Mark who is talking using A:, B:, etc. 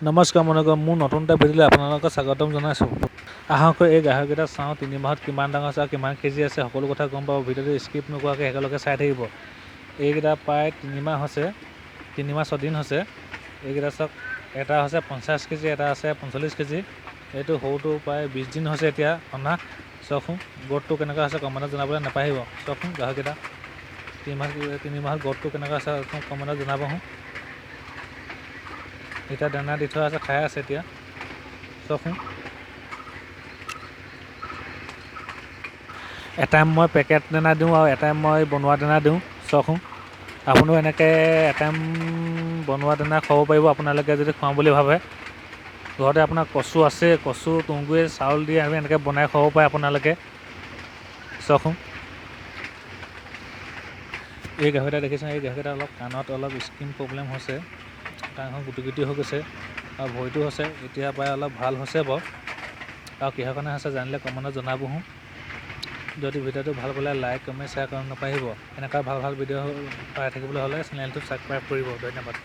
A: নমস্কাৰ মোৰ নতুন এটা ভিডিঅ'লৈ আপোনালোকক স্বাগতম জনাইছোঁ। আহক এই গাহৰিকেইটা চাওঁ 3 মাহত কিমান ডাঙৰ আছে আৰু কিমান কেজি আছে সকলো কথা গম পাব। ভিডিঅ'টো স্কিপ নকৰাকৈ একেলগে চাই থাকিব। এইকেইটা প্ৰায় 3 মাহ হৈছে, 3 মাহ 6 দিন হৈছে। এইকেইটা চাওক, এটা হৈছে 50 কেজি, এটা আছে 45 কেজি। এইটো সৰুটো প্ৰায় 20 দিন হৈছে এতিয়া অনা। চাওকচোন গ্ৰ'থটো কেনেকুৱা আছে কমেণ্টত জনাবলৈ নাপাহৰিব। চাওকচোন গাহৰিকেইটা 3 মাহত গ্ৰ'থটো কেনেকুৱা আছে কমেণ্টত জনাবচোন। এতিয়া দানা দি থোৱা আছে, খাই আছে এতিয়া। চাওকচোন এটাইম মই পেকেট দানা দিওঁ আৰু এটাইম মই বনোৱা দানা দিওঁ। চাওকচোন আপুনিও এনেকৈ এটাইম বনোৱা দানা খুৱাব পাৰিব আপোনালোকে যদি খুৱাম বুলি ভাবে। ঘৰতে আপোনাৰ কচু আছে, কচু তুঁহগুৰি চাউল দি আমি এনেকৈ বনাই খুৱাব পাৰে আপোনালোকে। চাওকচোন এই গাহৰিটা দেখিছোঁ, এই গাহৰিটা অলপ কাণত অলপ স্কিন প্ৰব্লেম হৈছে, কাণখন গুটি গুটি হৈ গৈছে আৰু ভৰিটো হৈছে এতিয়া প্ৰায় অলপ ভাল হৈছে বাৰু। আৰু কিহৰ কাৰণে হৈছে জানিলে কমেণ্টত জনাবচোন। যদি ভিডিঅ'টো ভাল পালে লাইক কমেণ্ট শ্বেয়াৰ কৰিব নাপাহৰিব। এনেকুৱা ভাল ভিডিঅ' পাই থাকিবলৈ হ'লে চেনেলটো ছাবস্ক্ৰাইব কৰিব। ধন্যবাদ।